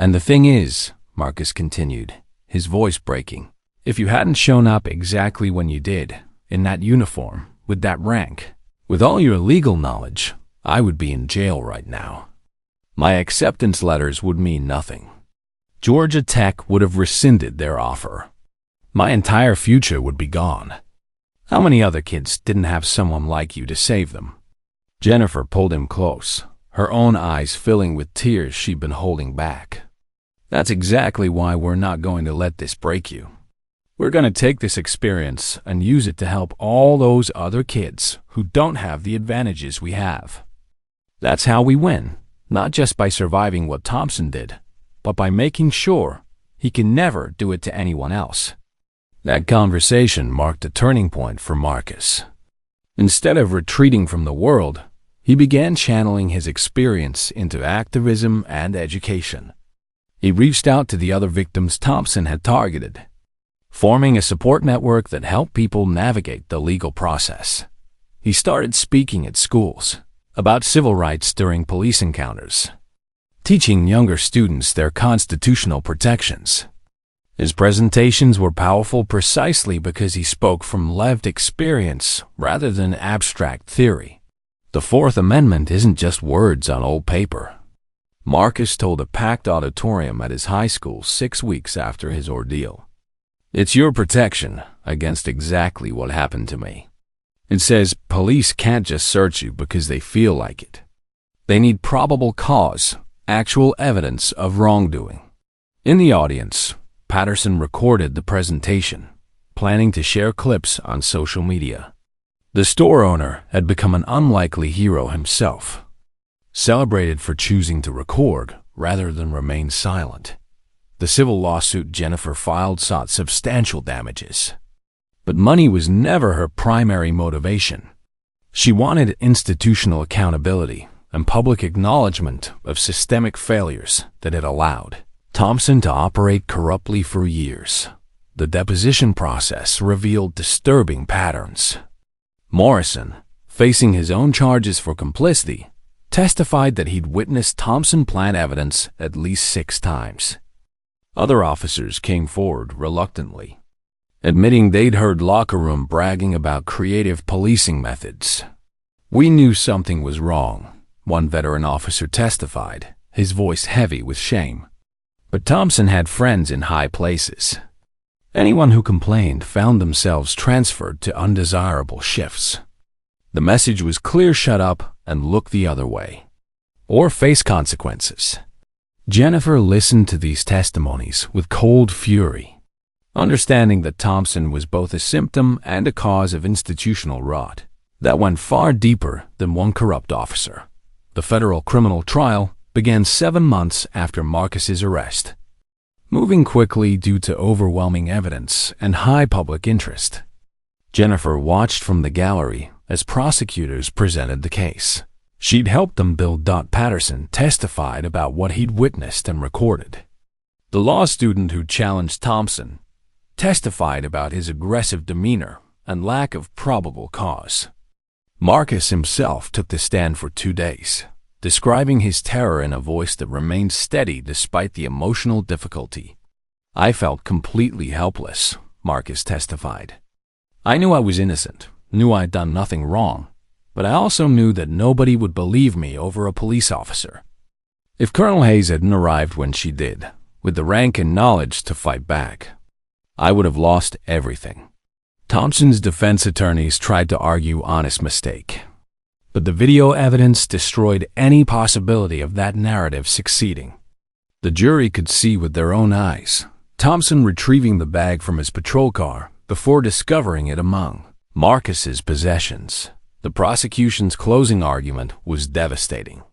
And the thing is, Marcus continued, his voice breaking, if you hadn't shown up exactly when you did, in that uniform, with that rank, with all your legal knowledge, I would be in jail right now. My acceptance letters would mean nothing. Georgia Tech would have rescinded their offer. My entire future would be gone. How many other kids didn't have someone like you to save them? Jennifer pulled him close, her own eyes filling with tears she'd been holding back. That's exactly why we're not going to let this break you. We're going to take this experience and use it to help all those other kids who don't have the advantages we have. That's how we win, not just by surviving what Thompson did, but by making sure he can never do it to anyone else. That conversation marked a turning point for Marcus. Instead of retreating from the world, he began channeling his experience into activism and education. He reached out to the other victims Thompson had targeted, forming a support network that helped people navigate the legal process. He started speaking at schools about civil rights during police encounters, teaching younger students their constitutional protections. His presentations were powerful precisely because he spoke from lived experience rather than abstract theory. The Fourth Amendment isn't just words on old paper. Marcus told a packed auditorium at his high school 6 weeks after his ordeal. It's your protection against exactly what happened to me. It says police can't just search you because they feel like it. They need probable cause, actual evidence of wrongdoing. In the audience, Patterson recorded the presentation, planning to share clips on social media. The store owner had become an unlikely hero himself, celebrated for choosing to record rather than remain silent. The civil lawsuit Jennifer filed sought substantial damages. But money was never her primary motivation. She wanted institutional accountability and public acknowledgement of systemic failures that had allowed Thompson to operate corruptly for years. The deposition process revealed disturbing patterns. Morrison, facing his own charges for complicity, testified that he'd witnessed Thompson plant evidence at least 6 times. Other officers came forward reluctantly, admitting they'd heard locker room bragging about creative policing methods. We knew something was wrong, one veteran officer testified, his voice heavy with shame. But Thompson had friends in high places. Anyone who complained found themselves transferred to undesirable shifts. The message was clear: shut up and look the other way, or face consequences. Jennifer listened to these testimonies with cold fury, understanding that Thompson was both a symptom and a cause of institutional rot that went far deeper than one corrupt officer. The federal criminal trial began 7 months after Marcus's arrest, moving quickly due to overwhelming evidence and high public interest. Jennifer watched from the gallery as prosecutors presented the case. She'd helped them build. Patterson testified about what he'd witnessed and recorded. The law student who challenged Thompson testified about his aggressive demeanor and lack of probable cause. Marcus himself took the stand for 2 days, describing his terror in a voice that remained steady despite the emotional difficulty. I felt completely helpless, Marcus testified. I knew I was innocent, knew I'd done nothing wrong, but I also knew that nobody would believe me over a police officer. If Colonel Hayes hadn't arrived when she did, with the rank and knowledge to fight back, I would have lost everything. Thompson's defense attorneys tried to argue honest mistake, but the video evidence destroyed any possibility of that narrative succeeding. The jury could see with their own eyes Thompson retrieving the bag from his patrol car before discovering it among Marcus's possessions. The prosecution's closing argument was devastating.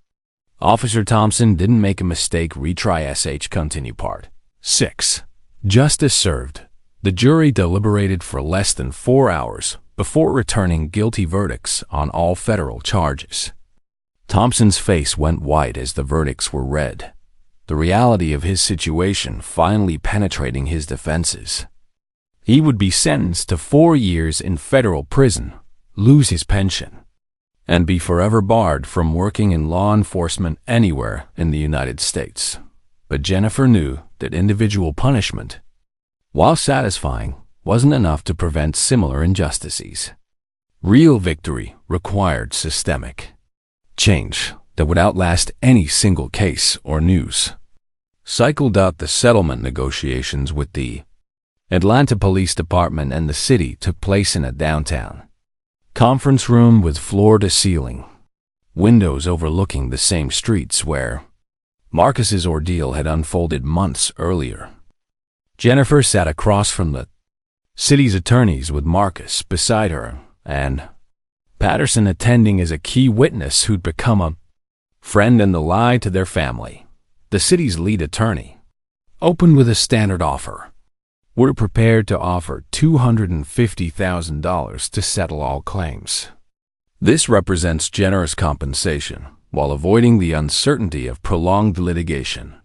Officer Thompson didn't make a mistake. Retry SH. Continue Part 6. Justice served. The jury deliberated for less than 4 hours before returning guilty verdicts on all federal charges. Thompson's face went white as the verdicts were read, the reality of his situation finally penetrating his defenses. He would be sentenced to 4 years in federal prison, lose his pension, and be forever barred from working in law enforcement anywhere in the United States. But Jennifer knew that individual punishment, while satisfying, wasn't enough to prevent similar injustices. Real victory required systemic change that would outlast any single case or news. Cycled out the settlement negotiations with the Atlanta Police Department and the city took place in a downtown conference room with floor-to-ceiling windows overlooking the same streets where Marcus's ordeal had unfolded months earlier. Jennifer sat across from the city's attorneys with Marcus beside her and Patterson attending as a key witness who'd become a friend and ally to their family. The city's lead attorney opened with a standard offer. We're prepared to offer $250,000 to settle all claims. This represents generous compensation while avoiding the uncertainty of prolonged litigation.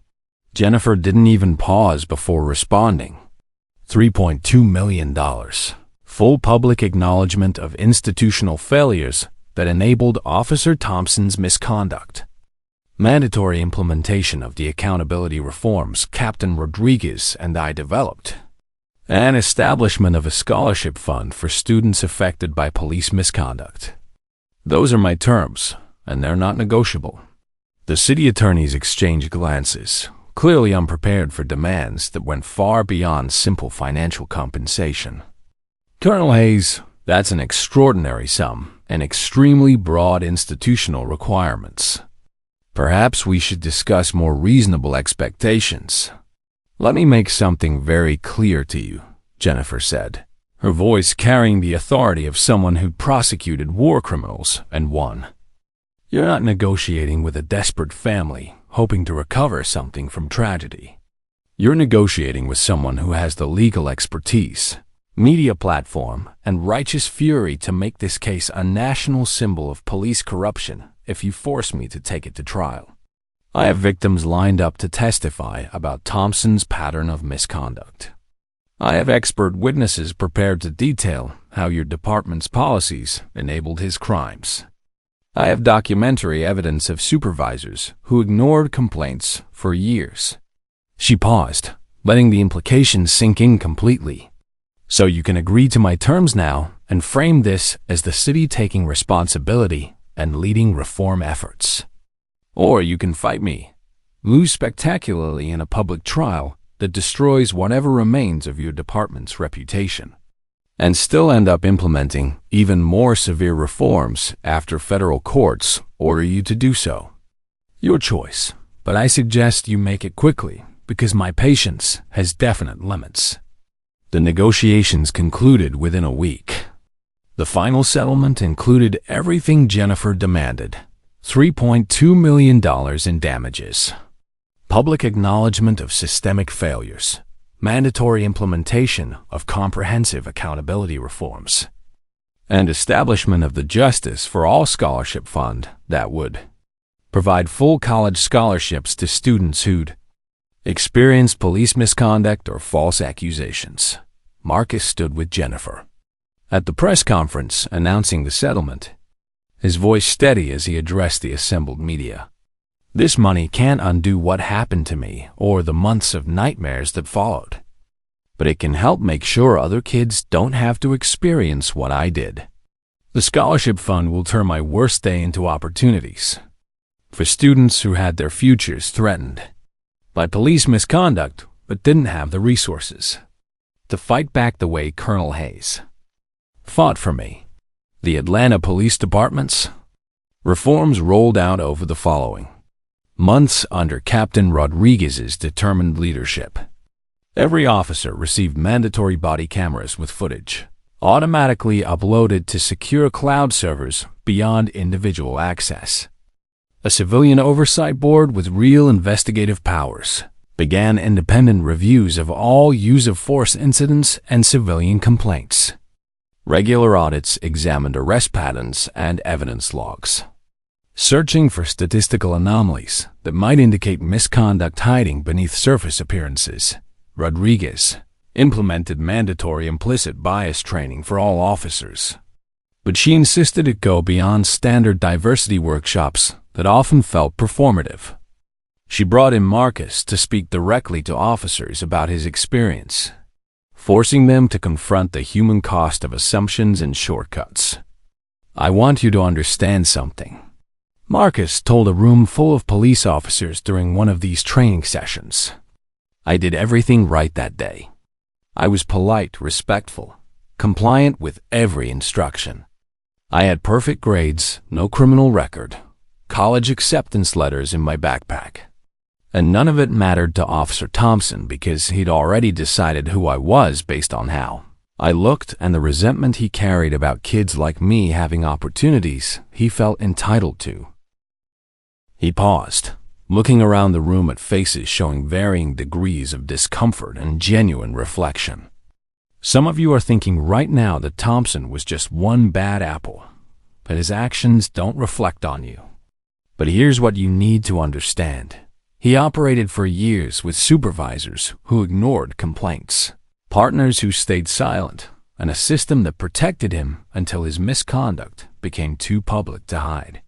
Jennifer didn't even pause before responding. $3.2 million. Full public acknowledgement of institutional failures that enabled Officer Thompson's misconduct. Mandatory implementation of the accountability reforms Captain Rodriguez and I developed. And establishment of a scholarship fund for students affected by police misconduct. Those are my terms, and they're not negotiable. The city attorneys exchanged glances, clearly unprepared for demands that went far beyond simple financial compensation. Colonel Hayes, that's an extraordinary sum and extremely broad institutional requirements. Perhaps we should discuss more reasonable expectations. Let me make something very clear to you, Jennifer said, her voice carrying the authority of someone who'd prosecuted war criminals and won. You're not negotiating with a desperate family hoping to recover something from tragedy. You're negotiating with someone who has the legal expertise, media platform, and righteous fury to make this case a national symbol of police corruption if you force me to take it to trial. I have victims lined up to testify about Thompson's pattern of misconduct. I have expert witnesses prepared to detail how your department's policies enabled his crimes. I have documentary evidence of supervisors who ignored complaints for years. She paused, letting the implications sink in completely. So you can agree to my terms now and frame this as the city taking responsibility and leading reform efforts. Or you can fight me, lose spectacularly in a public trial that destroys whatever remains of your department's reputation, and still end up implementing even more severe reforms after federal courts order you to do so. Your choice, but I suggest you make it quickly because my patience has definite limits. The negotiations concluded within a week. The final settlement included everything Jennifer demanded: $3.2 million in damages, public acknowledgement of systemic failures, mandatory implementation of comprehensive accountability reforms, and establishment of the Justice for All Scholarship Fund that would provide full college scholarships to students who'd experienced police misconduct or false accusations. Marcus stood with Jennifer at the press conference announcing the settlement, his voice steady as he addressed the assembled media. This money can't undo what happened to me or the months of nightmares that followed, but it can help make sure other kids don't have to experience what I did. The scholarship fund will turn my worst day into opportunities for students who had their futures threatened by police misconduct but didn't have the resources to fight back the way Colonel Hayes fought for me. The Atlanta Police Department's reforms rolled out over the following months under Captain Rodriguez's determined leadership. Every officer received mandatory body cameras with footage automatically uploaded to secure cloud servers beyond individual access. A civilian oversight board with real investigative powers began independent reviews of all use of force incidents and civilian complaints. Regular audits examined arrest patterns and evidence logs, searching for statistical anomalies that might indicate misconduct hiding beneath surface appearances. Rodriguez implemented mandatory implicit bias training for all officers, but she insisted it go beyond standard diversity workshops that often felt performative. She brought in Marcus to speak directly to officers about his experience, forcing them to confront the human cost of assumptions and shortcuts. "I want you to understand something," Marcus told a room full of police officers during one of these training sessions. "I did everything right that day. I was polite, respectful, compliant with every instruction. I had perfect grades, no criminal record, college acceptance letters in my backpack. And none of it mattered to Officer Thompson because he'd already decided who I was based on how I looked and the resentment he carried about kids like me having opportunities he felt entitled to." He paused, looking around the room at faces showing varying degrees of discomfort and genuine reflection. Some of you are thinking right now that Thompson was just one bad apple, but his actions don't reflect on you. But here's what you need to understand. He operated for years with supervisors who ignored complaints, partners who stayed silent, and a system that protected him until his misconduct became too public to hide.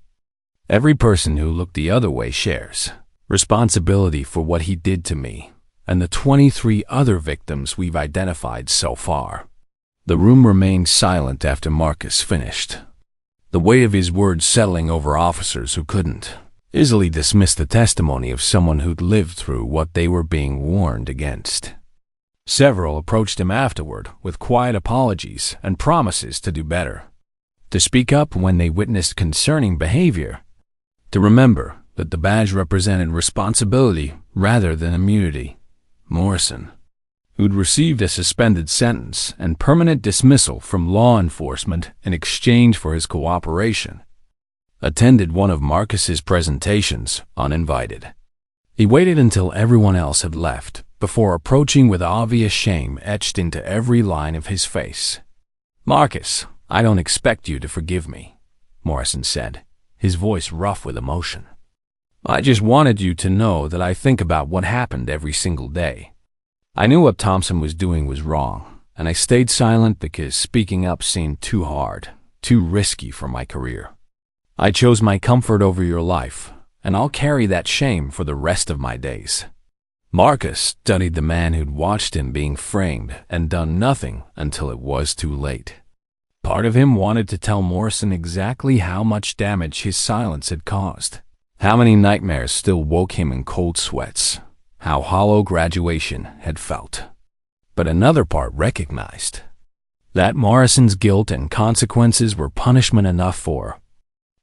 Every person who looked the other way shares responsibility for what he did to me and the 23 other victims we've identified so far. The room remained silent after Marcus finished, the weight of his words settling over officers who couldn't easily dismiss the testimony of someone who'd lived through what they were being warned against. Several approached him afterward with quiet apologies and promises to do better, to speak up when they witnessed concerning behavior, to remember that the badge represented responsibility rather than immunity. Morrison, who'd received a suspended sentence and permanent dismissal from law enforcement in exchange for his cooperation, attended one of Marcus's presentations uninvited. He waited until everyone else had left before approaching with obvious shame etched into every line of his face. "Marcus, I don't expect you to forgive me," Morrison said, his voice rough with emotion. "I just wanted you to know that I think about what happened every single day. I knew what Thompson was doing was wrong, and I stayed silent because speaking up seemed too hard, too risky for my career. I chose my comfort over your life, and I'll carry that shame for the rest of my days." Marcus studied the man who'd watched him being framed and done nothing until it was too late. Part of him wanted to tell Morrison exactly how much damage his silence had caused, how many nightmares still woke him in cold sweats, how hollow graduation had felt. But another part recognized that Morrison's guilt and consequences were punishment enough for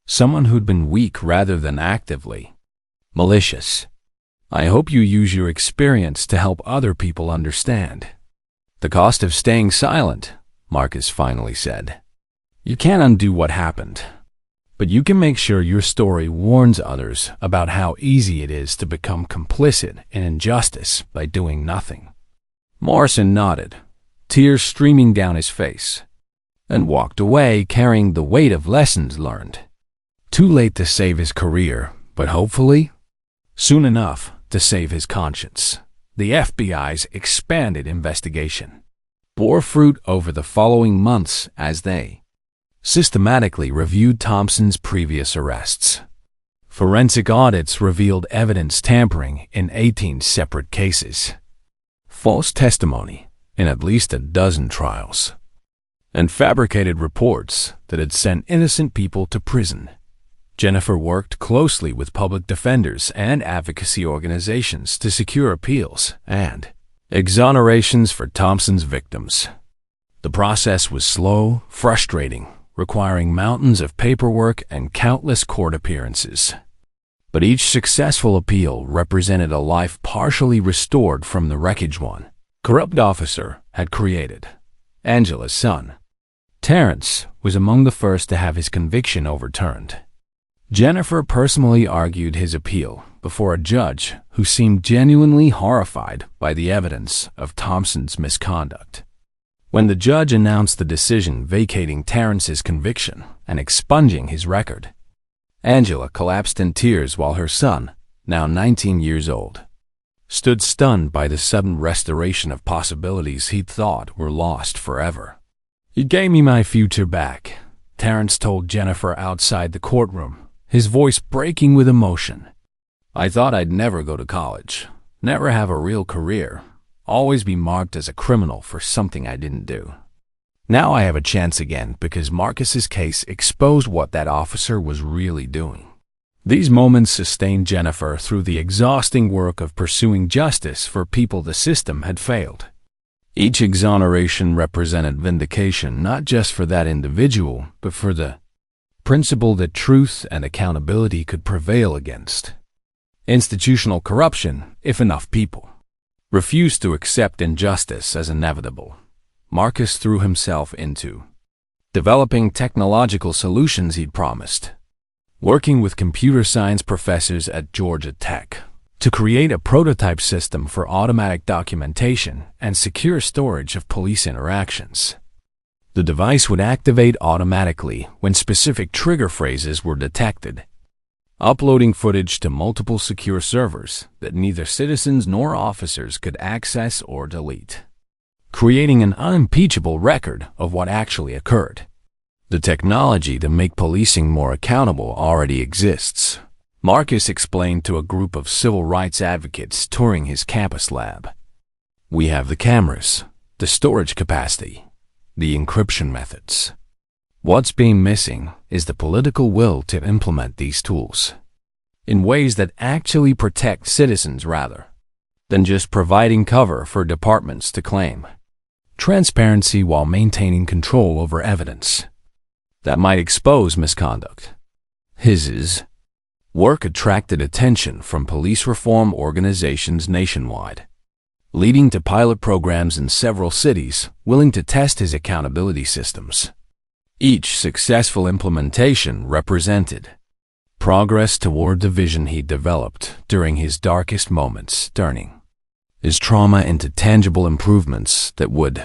someone who'd been weak rather than actively malicious. "I hope you use your experience to help other people understand the cost of staying silent," Marcus finally said. "You can't undo what happened, but you can make sure your story warns others about how easy it is to become complicit in injustice by doing nothing." Morrison nodded, tears streaming down his face, and walked away carrying the weight of lessons learned. Too late to save his career, but hopefully, soon enough to save his conscience. The FBI's expanded investigation bore fruit over the following months as they systematically reviewed Thompson's previous arrests. Forensic audits revealed evidence tampering in 18 separate cases, false testimony in at least a dozen trials, and fabricated reports that had sent innocent people to prison. Jennifer worked closely with public defenders and advocacy organizations to secure appeals and exonerations for Thompson's victims. The process was slow, frustrating, requiring mountains of paperwork and countless court appearances. But each successful appeal represented a life partially restored from the wreckage one corrupt officer had created. Angela's son, Terrence, was among the first to have his conviction overturned. Jennifer personally argued his appeal before a judge who seemed genuinely horrified by the evidence of Thompson's misconduct. When the judge announced the decision vacating Terrence's conviction and expunging his record, Angela collapsed in tears while her son, now 19 years old, stood stunned by the sudden restoration of possibilities he'd thought were lost forever. "You gave me my future back," Terrence told Jennifer outside the courtroom, his voice breaking with emotion. I thought I'd never go to college, never have a real career, always be marked as a criminal for something I didn't do. Now I have a chance again because Marcus's case exposed what that officer was really doing. These moments sustained Jennifer through the exhausting work of pursuing justice for people the system had failed. Each exoneration represented vindication not just for that individual, but for the principle that truth and accountability could prevail against institutional corruption if enough people refused to accept injustice as inevitable. Marcus threw himself into developing technological solutions he'd promised, working with computer science professors at Georgia Tech to create a prototype system for automatic documentation and secure storage of police interactions. The device would activate automatically when specific trigger phrases were detected, uploading footage to multiple secure servers that neither citizens nor officers could access or delete, creating an unimpeachable record of what actually occurred. The technology to make policing more accountable already exists, Marcus explained to a group of civil rights advocates touring his campus lab. We have the cameras, the storage capacity, the encryption methods. What's being missing is the political will to implement these tools in ways that actually protect citizens rather than just providing cover for departments to claim transparency while maintaining control over evidence that might expose misconduct. His work attracted attention from police reform organizations nationwide, leading to pilot programs in several cities willing to test his accountability systems. Each successful implementation represented progress toward the vision he developed during his darkest moments, turning his trauma into tangible improvements that would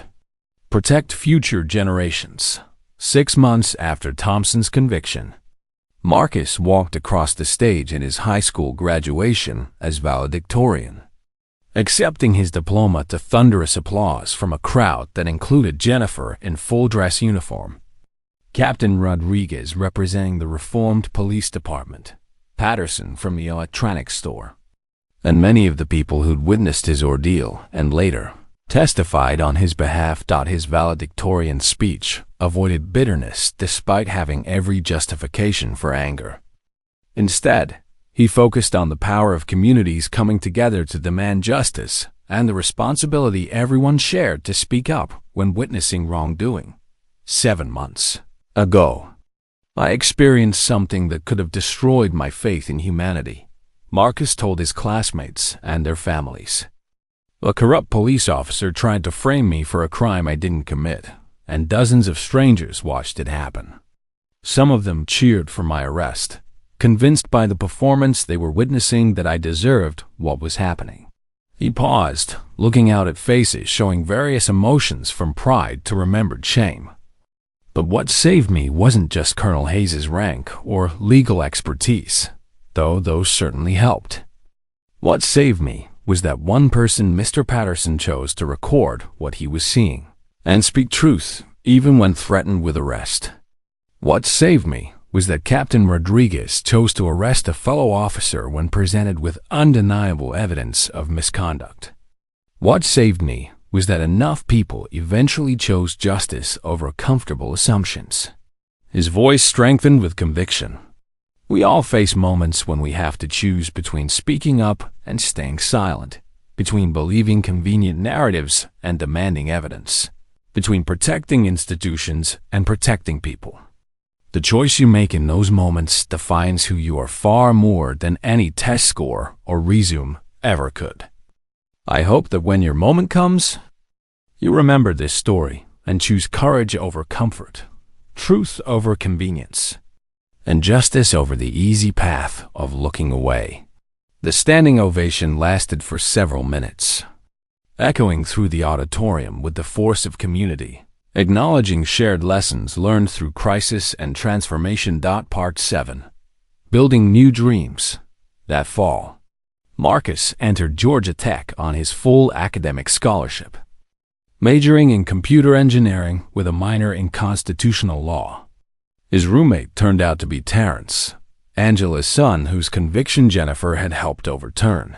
protect future generations. 6 months after Thompson's conviction, Marcus walked across the stage in his high school graduation as valedictorian, accepting his diploma to thunderous applause from a crowd that included Jennifer in full dress uniform, Captain Rodriguez representing the reformed police department, Patterson from the electronics store, and many of the people who'd witnessed his ordeal and later testified on his behalf. His valedictorian speech avoided bitterness despite having every justification for anger. Instead, he focused on the power of communities coming together to demand justice and the responsibility everyone shared to speak up when witnessing wrongdoing. 7 months ago, I experienced something that could have destroyed my faith in humanity, Marcus told his classmates and their families. A corrupt police officer tried to frame me for a crime I didn't commit, and dozens of strangers watched it happen. Some of them cheered for my arrest, convinced by the performance they were witnessing that I deserved what was happening. He paused, looking out at faces showing various emotions from pride to remembered shame. But what saved me wasn't just Colonel Hayes's rank or legal expertise, though those certainly helped. What saved me was that one person, Mr. Patterson, chose to record what he was seeing and speak truth even when threatened with arrest. What saved me was that Captain Rodriguez chose to arrest a fellow officer when presented with undeniable evidence of misconduct. What saved me was that enough people eventually chose justice over comfortable assumptions. His voice strengthened with conviction. We all face moments when we have to choose between speaking up and staying silent, between believing convenient narratives and demanding evidence, between protecting institutions and protecting people. The choice you make in those moments defines who you are far more than any test score or resume ever could. I hope that when your moment comes, you remember this story and choose courage over comfort, truth over convenience, and justice over the easy path of looking away. The standing ovation lasted for several minutes, echoing through the auditorium with the force of community, acknowledging shared lessons learned through crisis and transformation. Part 7. Building New Dreams. That fall, Marcus entered Georgia Tech on his full academic scholarship, majoring in computer engineering with a minor in constitutional law. His roommate turned out to be Terrence, Angela's son, whose conviction Jennifer had helped overturn.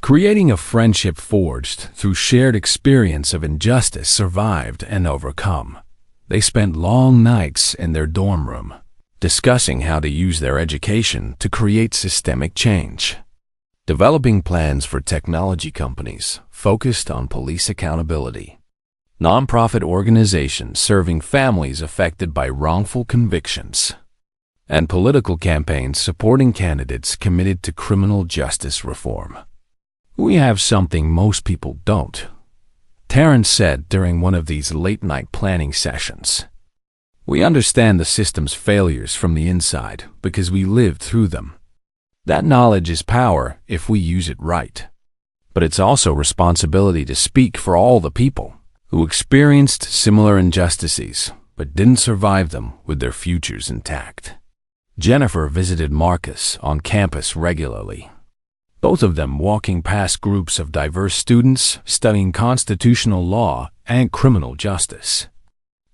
Creating a friendship forged through shared experience of injustice survived and overcome. They spent long nights in their dorm room, discussing how to use their education to create systemic change. Developing plans for technology companies focused on police accountability. Nonprofit organizations serving families affected by wrongful convictions. And political campaigns supporting candidates committed to criminal justice reform. "We have something most people don't," Terrence said during one of these late-night planning sessions. "We understand the system's failures from the inside because we lived through them. That knowledge is power if we use it right. But it's also responsibility to speak for all the people who experienced similar injustices but didn't survive them with their futures intact." Jennifer visited Marcus on campus regularly, both of them walking past groups of diverse students studying constitutional law and criminal justice.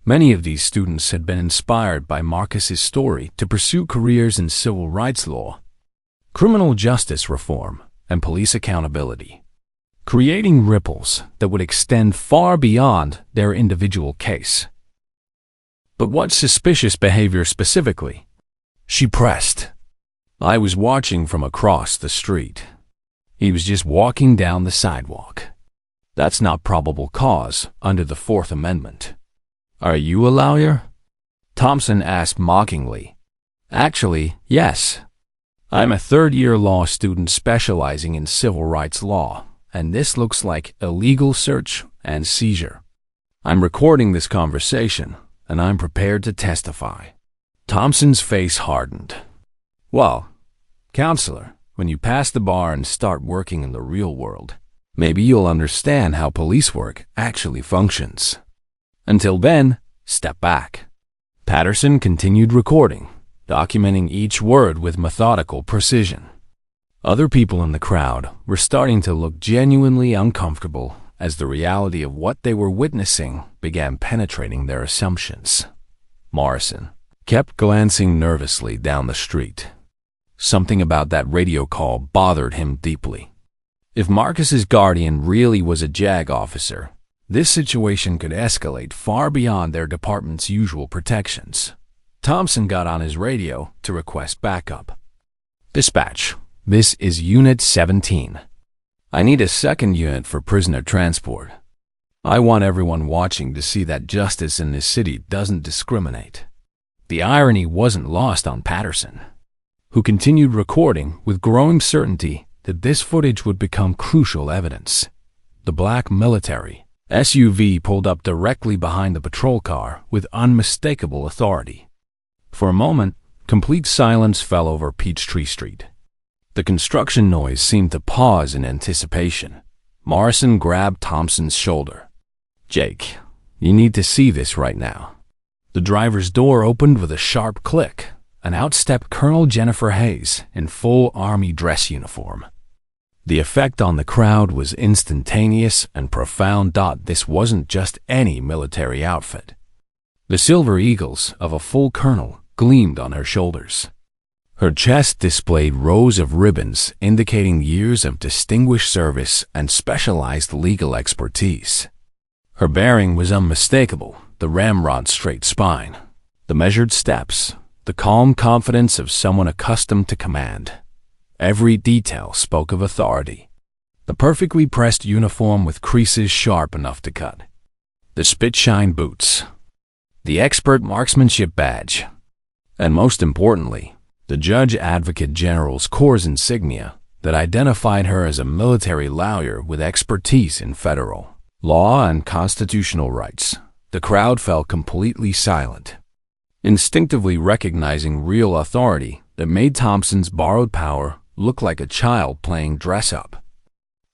Many of these students had been inspired by Marcus's story to pursue careers in civil rights law, criminal justice reform, and police accountability, creating ripples that would extend far beyond their individual case. "But what suspicious behavior specifically?" she pressed. "I was watching from across the street. He was just walking down the sidewalk. That's not probable cause under the Fourth Amendment." "Are you a lawyer?" Thompson asked mockingly. "Actually, yes. I'm a third-year law student specializing in civil rights law, and this looks like illegal search and seizure. I'm recording this conversation, and I'm prepared to testify." Thompson's face hardened. "Well, counselor, when you pass the bar and start working in the real world, maybe you'll understand how police work actually functions. Until then, step back." Patterson continued recording, documenting each word with methodical precision. Other people in the crowd were starting to look genuinely uncomfortable as the reality of what they were witnessing began penetrating their assumptions. Morrison kept glancing nervously down the street. Something about that radio call bothered him deeply. If Marcus's guardian really was a JAG officer, this situation could escalate far beyond their department's usual protections. Thompson got on his radio to request backup. "Dispatch, this is Unit 17. I need a second unit for prisoner transport. I want everyone watching to see that justice in this city doesn't discriminate." The irony wasn't lost on Patterson, who continued recording with growing certainty that this footage would become crucial evidence. The black military SUV pulled up directly behind the patrol car with unmistakable authority. For a moment, complete silence fell over Peachtree Street. The construction noise seemed to pause in anticipation. Morrison grabbed Thompson's shoulder. "Jake, you need to see this right now." The driver's door opened with a sharp click, and out stepped Colonel Jennifer Hayes in full Army dress uniform. The effect on the crowd was instantaneous and profound. This wasn't just any military outfit. The silver eagles of a full colonel gleamed on her shoulders. Her chest displayed rows of ribbons indicating years of distinguished service and specialized legal expertise. Her bearing was unmistakable, the ramrod straight spine, the measured steps, the calm confidence of someone accustomed to command. Every detail spoke of authority. The perfectly pressed uniform with creases sharp enough to cut. The spit-shine boots. The expert marksmanship badge. And most importantly, the Judge Advocate General's Corps insignia that identified her as a military lawyer with expertise in federal law and constitutional rights. The crowd fell completely silent, instinctively recognizing real authority that made Thompson's borrowed power look like a child playing dress-up.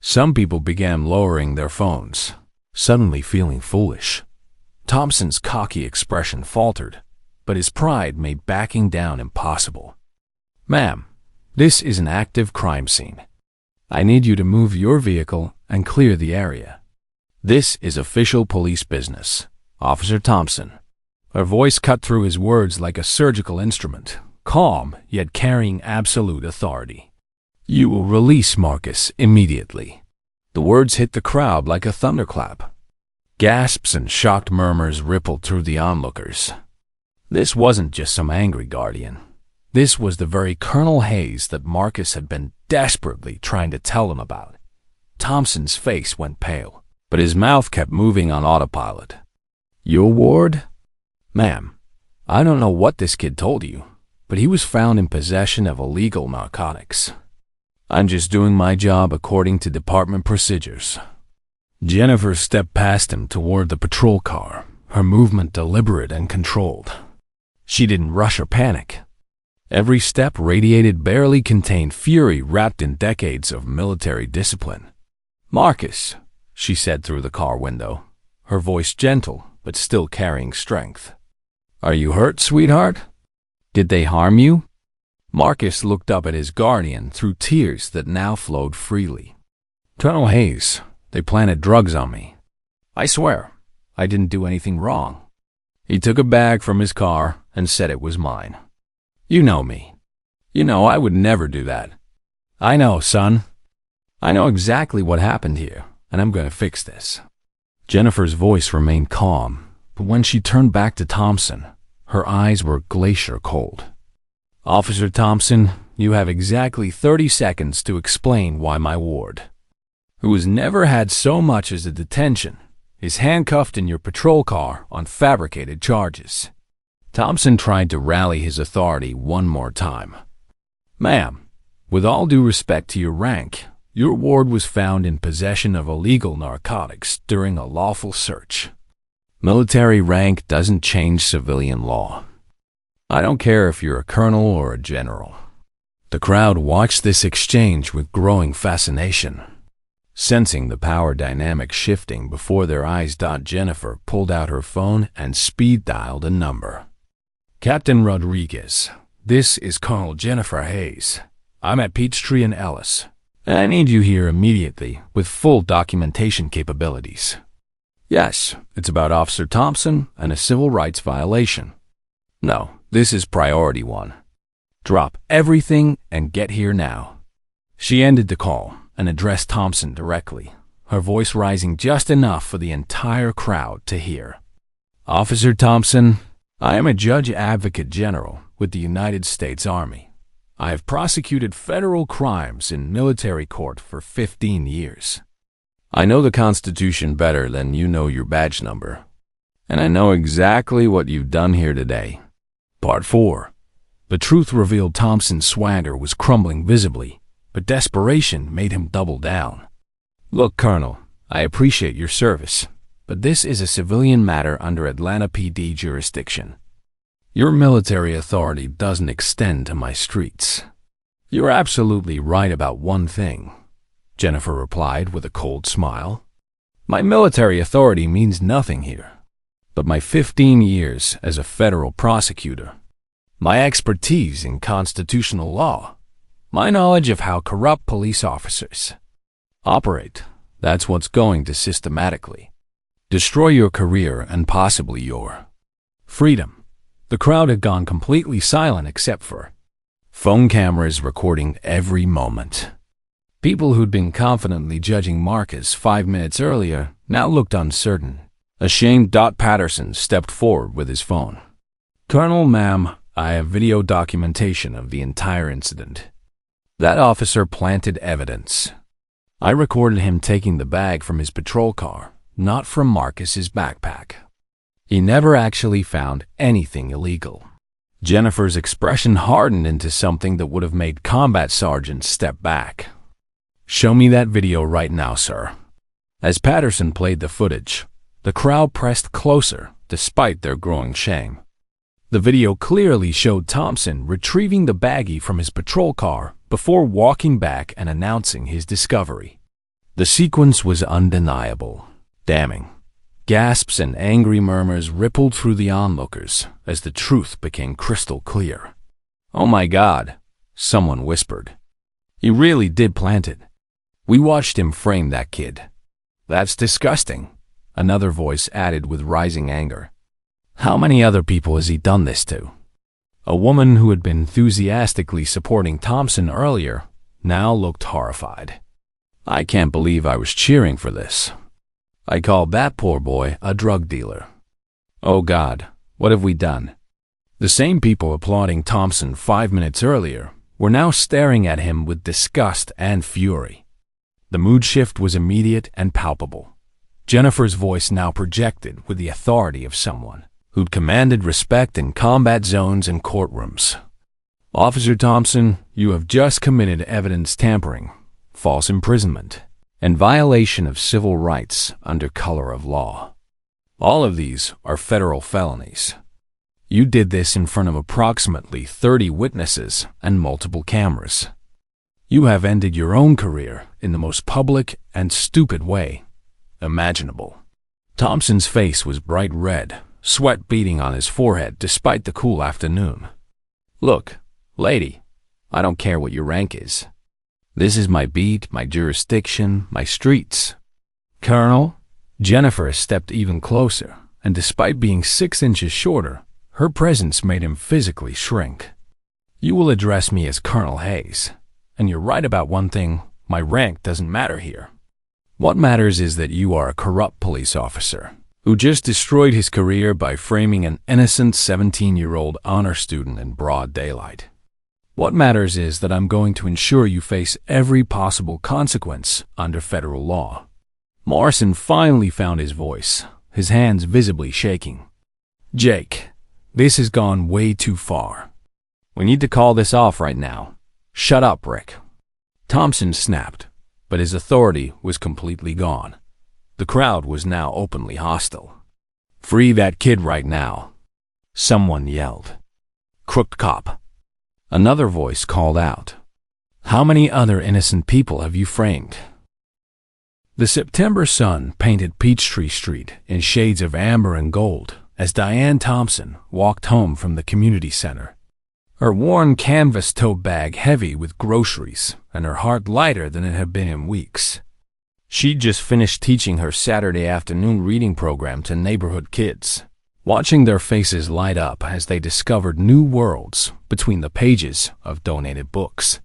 Some people began lowering their phones, suddenly feeling foolish. Thompson's cocky expression faltered, but his pride made backing down impossible. "Ma'am, this is an active crime scene. I need you to move your vehicle and clear the area. This is official police business. Officer Thompson." Her voice cut through his words like a surgical instrument, calm yet carrying absolute authority. "You will release Marcus immediately." The words hit the crowd like a thunderclap. Gasps and shocked murmurs rippled through the onlookers. This wasn't just some angry guardian. This was the very Colonel Hayes that Marcus had been desperately trying to tell them about. Thompson's face went pale, but his mouth kept moving on autopilot. "Your ward?" "Ma'am, I don't know what this kid told you, but he was found in possession of illegal narcotics. I'm just doing my job according to department procedures." Jennifer stepped past him toward the patrol car, her movement deliberate and controlled. She didn't rush or panic. Every step radiated barely contained fury wrapped in decades of military discipline. "Marcus," she said through the car window, her voice gentle but still carrying strength. "Are you hurt, sweetheart? Did they harm you?" Marcus looked up at his guardian through tears that now flowed freely. "Colonel Hayes, they planted drugs on me. I swear, I didn't do anything wrong." He took a bag from his car and said it was mine. "You know me. You know I would never do that." "I know, son. I know exactly what happened here, and I'm going to fix this." Jennifer's voice remained calm, but when she turned back to Thompson, her eyes were glacier cold. "Officer Thompson, you have exactly 30 seconds to explain why my ward, who has never had so much as a detention, is handcuffed in your patrol car on fabricated charges." Thompson tried to rally his authority one more time. "Ma'am, with all due respect to your rank, your ward was found in possession of illegal narcotics during a lawful search. Military rank doesn't change civilian law. I don't care if you're a colonel or a general." The crowd watched this exchange with growing fascination. Sensing the power dynamic shifting before their eyes, Jennifer pulled out her phone and speed-dialed a number. "Captain Rodriguez, this is Colonel Jennifer Hayes. I'm at Peachtree and Ellis. I need you here immediately with full documentation capabilities." "Yes, it's about Officer Thompson and a civil rights violation." "No, this is priority one. Drop everything and get here now." She ended the call and addressed Thompson directly, her voice rising just enough for the entire crowd to hear. "Officer Thompson, I am a Judge Advocate General with the United States Army. I have prosecuted federal crimes in military court for 15 years. I know the Constitution better than you know your badge number, and I know exactly what you've done here today." Part 4. The truth revealed Thompson's swagger was crumbling visibly, but desperation made him double down. "Look, Colonel, I appreciate your service, but this is a civilian matter under Atlanta PD jurisdiction. Your military authority doesn't extend to my streets." "You're absolutely right about one thing," Jennifer replied with a cold smile. "My military authority means nothing here, but my 15 years as a federal prosecutor, my expertise in constitutional law, my knowledge of how corrupt police officers operate, that's what's going to systematically destroy your career and possibly your freedom." The crowd had gone completely silent except for phone cameras recording every moment. People who'd been confidently judging Marcus 5 minutes earlier now looked uncertain. Ashamed, Patterson stepped forward with his phone. "Colonel, ma'am, I have video documentation of the entire incident. That officer planted evidence. I recorded him taking the bag from his patrol car, not from Marcus's backpack. He never actually found anything illegal." Jennifer's expression hardened into something that would have made combat sergeants step back. "Show me that video right now, sir." As Patterson played the footage, the crowd pressed closer despite their growing shame. The video clearly showed Thompson retrieving the baggie from his patrol car before walking back and announcing his discovery. The sequence was undeniable, damning. Gasps and angry murmurs rippled through the onlookers as the truth became crystal clear. "Oh my God," someone whispered. "He really did plant it. We watched him frame that kid." "That's disgusting," another voice added with rising anger. "How many other people has he done this to?" A woman who had been enthusiastically supporting Thompson earlier now looked horrified. "I can't believe I was cheering for this. I called that poor boy a drug dealer. Oh God, what have we done?" The same people applauding Thompson 5 minutes earlier were now staring at him with disgust and fury. The mood shift was immediate and palpable. Jennifer's voice now projected with the authority of someone who'd commanded respect in combat zones and courtrooms. "Officer Thompson, you have just committed evidence tampering, false imprisonment, and violation of civil rights under color of law. All of these are federal felonies. You did this in front of approximately 30 witnesses and multiple cameras. You have ended your own career in the most public and stupid way imaginable." Thompson's face was bright red, sweat beading on his forehead despite the cool afternoon. "Look, lady, I don't care what your rank is. This is my beat, my jurisdiction, my streets. Colonel." Jennifer stepped even closer, and despite being 6 inches shorter, her presence made him physically shrink. "You will address me as Colonel Hayes, and you're right about one thing, my rank doesn't matter here. What matters is that you are a corrupt police officer who just destroyed his career by framing an innocent 17-year-old honor student in broad daylight. What matters is that I'm going to ensure you face every possible consequence under federal law." Morrison finally found his voice, his hands visibly shaking. "Jake, this has gone way too far. We need to call this off right now. Shut up, Rick." Thompson snapped, but his authority was completely gone. The crowd was now openly hostile. "Free that kid right now," someone yelled. "Crooked cop." Another voice called out, "How many other innocent people have you framed?" The September sun painted Peachtree Street in shades of amber and gold as Diane Thompson walked home from the community center, her worn canvas tote bag heavy with groceries and her heart lighter than it had been in weeks. She'd just finished teaching her Saturday afternoon reading program to neighborhood kids, watching their faces light up as they discovered new worlds between the pages of donated books.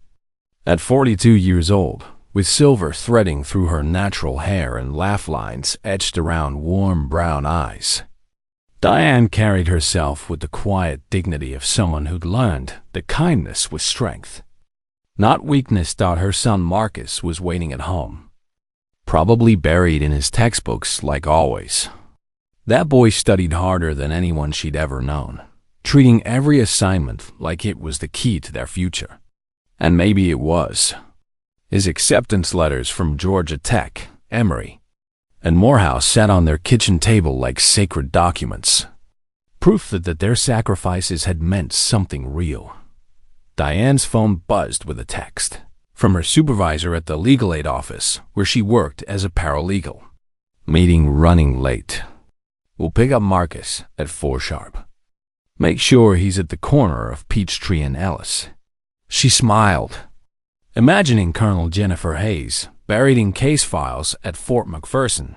At 42 years old, with silver threading through her natural hair and laugh lines etched around warm brown eyes, Diane carried herself with the quiet dignity of someone who'd learned that kindness was strength, not weakness. Her son Marcus was waiting at home, probably buried in his textbooks like always. That boy studied harder than anyone she'd ever known, treating every assignment like it was the key to their future. And maybe it was. His acceptance letters from Georgia Tech, Emory, and Morehouse sat on their kitchen table like sacred documents, proof that their sacrifices had meant something real. Diane's phone buzzed with a text from her supervisor at the legal aid office where she worked as a paralegal. "Meeting running late. We'll pick up Marcus at 4 sharp. Make sure he's at the corner of Peachtree and Ellis." She smiled, imagining Colonel Jennifer Hayes buried in case files at Fort McPherson,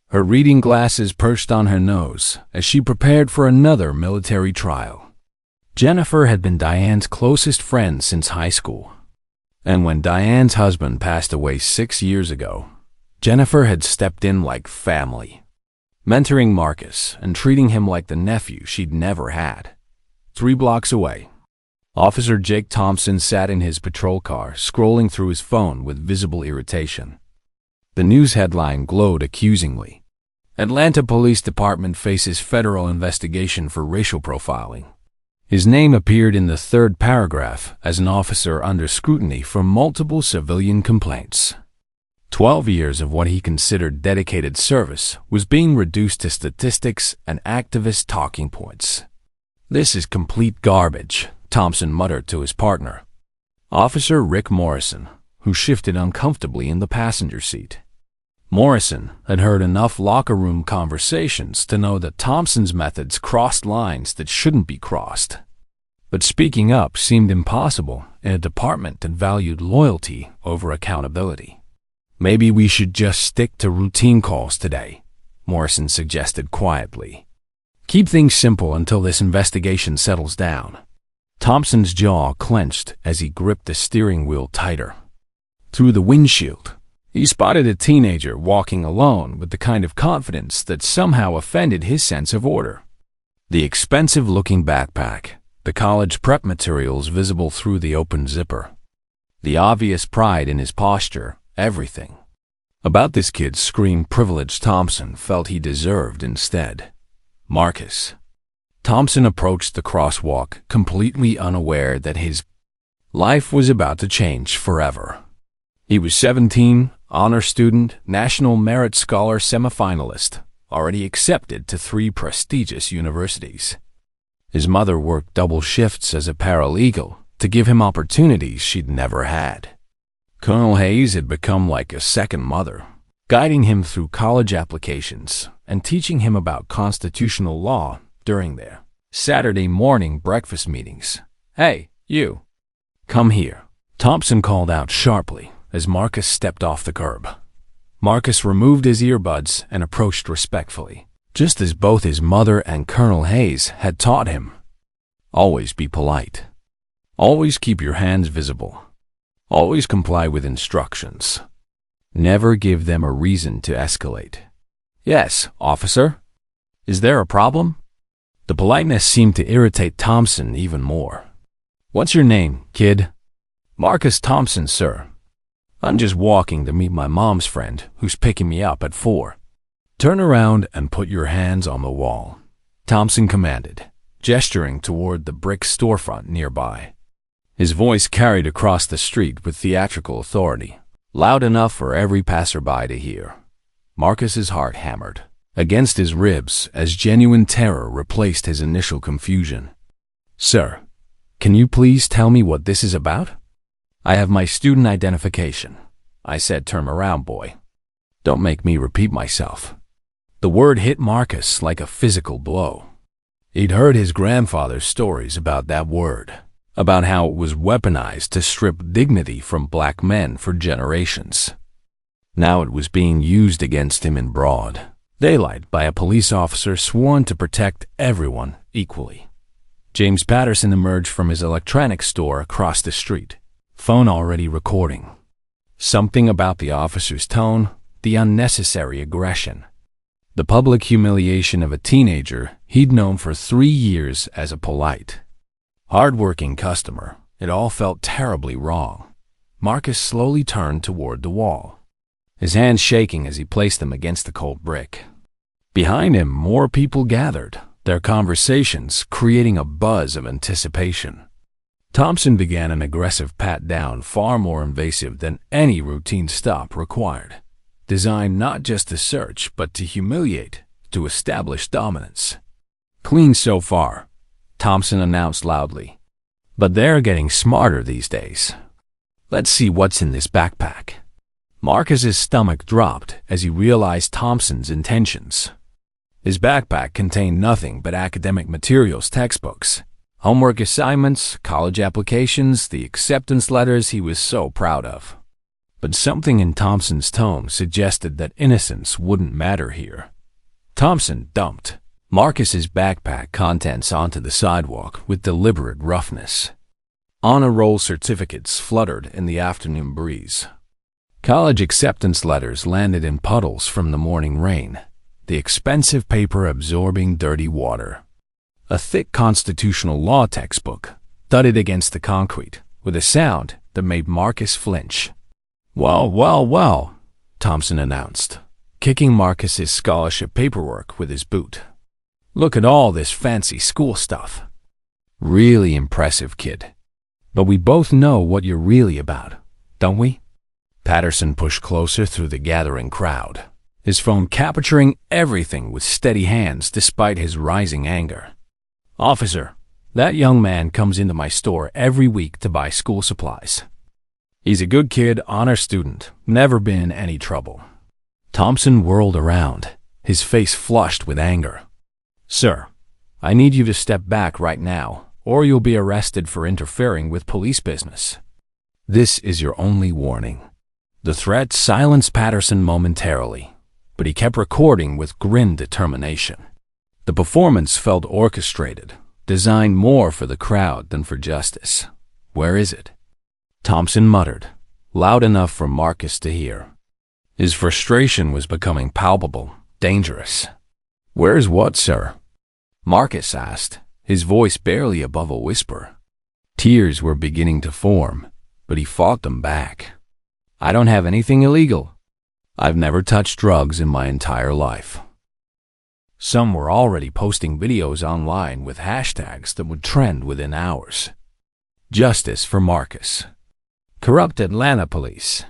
her reading glasses perched on her nose as she prepared for another military trial. Jennifer had been Diane's closest friend since high school, and when Diane's husband passed away 6 years ago, Jennifer had stepped in like family, mentoring Marcus and treating him like the nephew she'd never had. 3 blocks away, Officer Jake Thompson sat in his patrol car, scrolling through his phone with visible irritation. The news headline glowed accusingly. "Atlanta Police Department faces federal investigation for racial profiling." His name appeared in the 3rd paragraph as an officer under scrutiny for multiple civilian complaints. 12 years of what he considered dedicated service was being reduced to statistics and activist talking points. "This is complete garbage," Thompson muttered to his partner, Officer Rick Morrison, who shifted uncomfortably in the passenger seat. Morrison had heard enough locker room conversations to know that Thompson's methods crossed lines that shouldn't be crossed. But speaking up seemed impossible in a department that valued loyalty over accountability. "Maybe we should just stick to routine calls today," Morrison suggested quietly. "Keep things simple until this investigation settles down." Thompson's jaw clenched as he gripped the steering wheel tighter. Through the windshield, he spotted a teenager walking alone with the kind of confidence that somehow offended his sense of order. The expensive-looking backpack, the college prep materials visible through the open zipper, the obvious pride in his posture, everything about this kid screamed privilege Thompson felt he deserved instead. Marcus. Thompson approached the crosswalk, completely unaware that his life was about to change forever. He was 17, honor student, National Merit Scholar semifinalist, already accepted to 3 prestigious universities. His mother worked double shifts as a paralegal to give him opportunities she'd never had. Colonel Hayes had become like a second mother, guiding him through college applications and teaching him about constitutional law during their Saturday morning breakfast meetings. "Hey, you. Come here," Thompson called out sharply as Marcus stepped off the curb. Marcus removed his earbuds and approached respectfully, just as both his mother and Colonel Hayes had taught him. Always be polite. Always keep your hands visible. Always comply with instructions. Never give them a reason to escalate. "Yes, officer. Is there a problem?" The politeness seemed to irritate Thompson even more. "What's your name, kid?" "Marcus Thompson, sir. I'm just walking to meet my mom's friend who's picking me up at 4. "Turn around and put your hands on the wall," Thompson commanded, gesturing toward the brick storefront nearby. His voice carried across the street with theatrical authority, loud enough for every passerby to hear. Marcus's heart hammered against his ribs as genuine terror replaced his initial confusion. "Sir, can you please tell me what this is about?" "I have my student identification," I said. "Turn around, boy. Don't make me repeat myself." The word hit Marcus like a physical blow. He'd heard his grandfather's stories about that word, about how it was weaponized to strip dignity from black men for generations. Now it was being used against him in broad daylight by a police officer sworn to protect everyone equally. James Patterson emerged from his electronics store across the street, phone already recording. Something about the officer's tone, the unnecessary aggression, the public humiliation of a teenager he'd known for 3 years as a polite, hard-working customer. It all felt terribly wrong. Marcus slowly turned toward the wall, his hands shaking as he placed them against the cold brick. Behind him, more people gathered, their conversations creating a buzz of anticipation. Thompson began an aggressive pat-down far more invasive than any routine stop required, designed not just to search but to humiliate, to establish dominance. "Clean so far," Thompson announced loudly. "But they're getting smarter these days. Let's see what's in this backpack." Marcus's stomach dropped as he realized Thompson's intentions. His backpack contained nothing but academic materials, textbooks, homework assignments, college applications, the acceptance letters he was so proud of. But something in Thompson's tone suggested that innocence wouldn't matter here. Thompson dumped Marcus's backpack contents onto the sidewalk with deliberate roughness. Honor roll certificates fluttered in the afternoon breeze. College acceptance letters landed in puddles from the morning rain, the expensive paper absorbing dirty water. A thick constitutional law textbook thudded against the concrete with a sound that made Marcus flinch. "Well, well, well," Thompson announced, kicking Marcus's scholarship paperwork with his boot. "Look at all this fancy school stuff. Really impressive, kid. But we both know what you're really about, don't we?" Patterson pushed closer through the gathering crowd, his phone capturing everything with steady hands despite his rising anger. "Officer, that young man comes into my store every week to buy school supplies. He's a good kid, honor student, never been in any trouble." Thompson whirled around, his face flushed with anger. "Sir, I need you to step back right now, or you'll be arrested for interfering with police business. This is your only warning." The threat silenced Patterson momentarily, but he kept recording with grim determination. The performance felt orchestrated, designed more for the crowd than for justice. Where is it? Thompson muttered, loud enough for Marcus to hear. His frustration was becoming palpable, dangerous. Where's what, sir? Marcus asked, his voice barely above a whisper. Tears were beginning to form, but he fought them back. I don't have anything illegal. I've never touched drugs in my entire life. Some were already posting videos online with hashtags that would trend within hours. Justice for Marcus. Corrupt Atlanta police.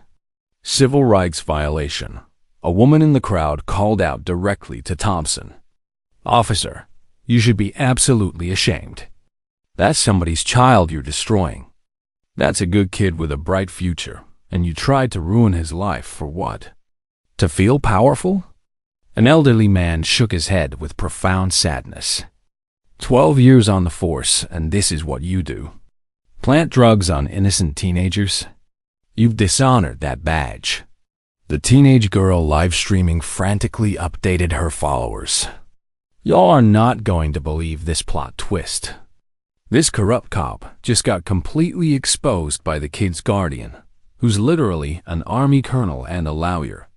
Civil rights violation. A woman in the crowd called out directly to Thompson. Officer, you should be absolutely ashamed. That's somebody's child you're destroying. That's a good kid with a bright future, and you tried to ruin his life for what? To feel powerful? An elderly man shook his head with profound sadness. 12 years on the force, and this is what you do. Plant drugs on innocent teenagers? You've dishonored that badge. The teenage girl live-streaming frantically updated her followers. Y'all are not going to believe this plot twist. This corrupt cop just got completely exposed by the kid's guardian, who's literally an army colonel and a lawyer.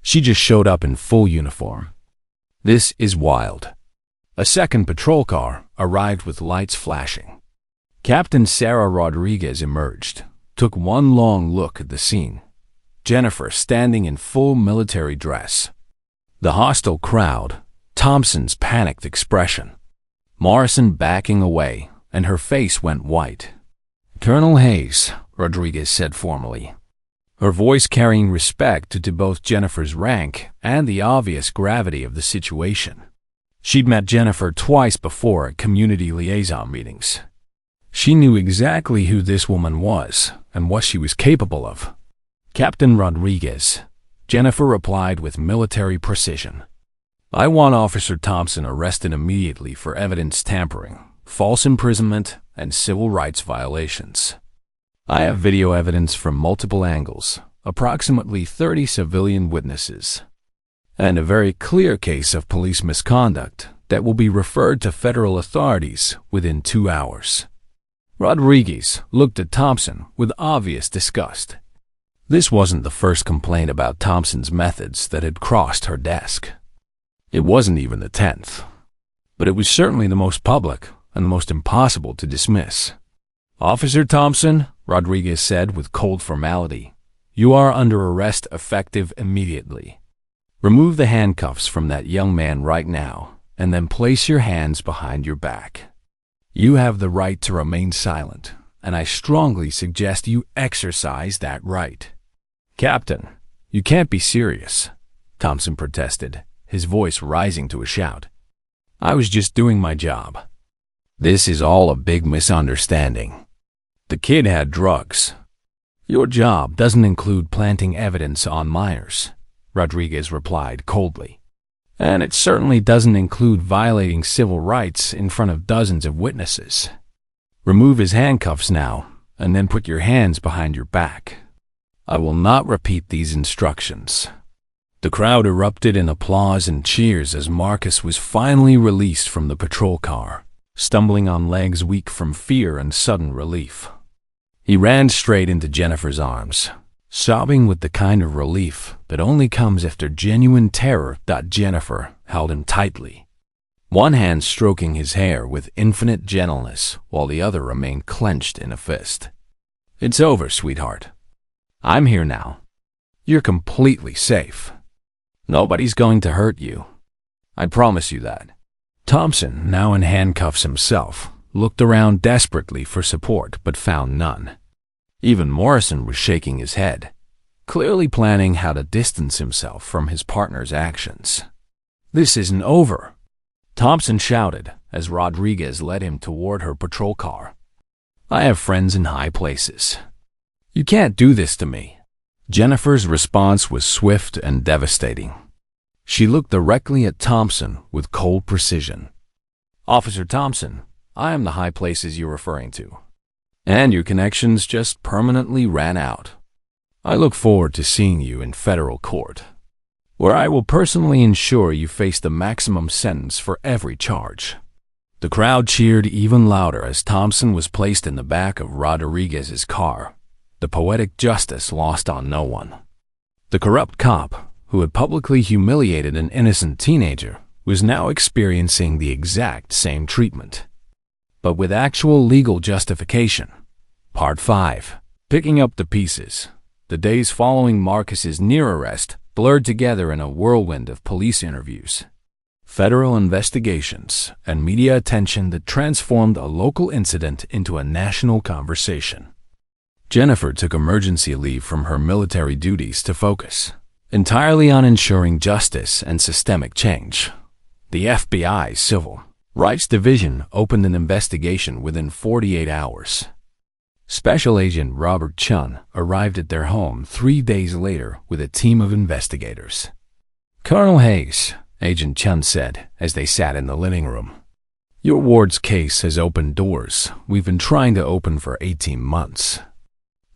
She just showed up in full uniform. This is wild. A second patrol car arrived with lights flashing. Captain Sarah Rodriguez emerged, took one long look at the scene. Jennifer standing in full military dress. The hostile crowd, Thompson's panicked expression. Morrison backing away, and her face went white. Colonel Hayes, Rodriguez said formally, her voice carrying respect to both Jennifer's rank and the obvious gravity of the situation. She'd met Jennifer twice before at community liaison meetings. She knew exactly who this woman was and what she was capable of. Captain Rodriguez, Jennifer replied with military precision. I want Officer Thompson arrested immediately for evidence tampering, false imprisonment, and civil rights violations. I have video evidence from multiple angles, approximately 30 civilian witnesses, and a very clear case of police misconduct that will be referred to federal authorities within 2 hours. Rodriguez looked at Thompson with obvious disgust. This wasn't the first complaint about Thompson's methods that had crossed her desk. It wasn't even the 10th, but it was certainly the most public and the most impossible to dismiss. Officer Thompson, Rodriguez said with cold formality, you are under arrest effective immediately. Remove the handcuffs from that young man right now, and then place your hands behind your back. You have the right to remain silent, and I strongly suggest you exercise that right. Captain, you can't be serious, Thompson protested, his voice rising to a shout. I was just doing my job. This is all a big misunderstanding. The kid had drugs. Your job doesn't include planting evidence on minors, Rodriguez replied coldly. And it certainly doesn't include violating civil rights in front of dozens of witnesses. Remove his handcuffs now, and then put your hands behind your back. I will not repeat these instructions. The crowd erupted in applause and cheers as Marcus was finally released from the patrol car, stumbling on legs weak from fear and sudden relief. He ran straight into Jennifer's arms, sobbing with the kind of relief that only comes after genuine terror. Jennifer held him tightly, one hand stroking his hair with infinite gentleness while the other remained clenched in a fist. It's over, sweetheart. I'm here now. You're completely safe. Nobody's going to hurt you. I promise you that. Thompson, now in handcuffs himself, looked around desperately for support but found none. Even Morrison was shaking his head, clearly planning how to distance himself from his partner's actions. This isn't over, Thompson shouted as Rodriguez led him toward her patrol car. I have friends in high places. You can't do this to me. Jennifer's response was swift and devastating. She looked directly at Thompson with cold precision. Officer Thompson, I am the high places you're referring to. And your connections just permanently ran out. I look forward to seeing you in federal court, where I will personally ensure you face the maximum sentence for every charge. The crowd cheered even louder as Thompson was placed in the back of Rodriguez's car, the poetic justice lost on no one. The corrupt cop, who had publicly humiliated an innocent teenager, was now experiencing the exact same treatment, but with actual legal justification. Part 5. Picking up the pieces. The days following Marcus's near arrest blurred together in a whirlwind of police interviews, federal investigations, and media attention that transformed a local incident into a national conversation. Jennifer took emergency leave from her military duties to focus entirely on ensuring justice and systemic change. The FBI's Civil Rights Division opened an investigation within 48 hours. Special Agent Robert Chun arrived at their home 3 days later with a team of investigators. "Colonel Hayes," Agent Chun said as they sat in the living room, "your ward's case has opened doors we've been trying to open for 18 months.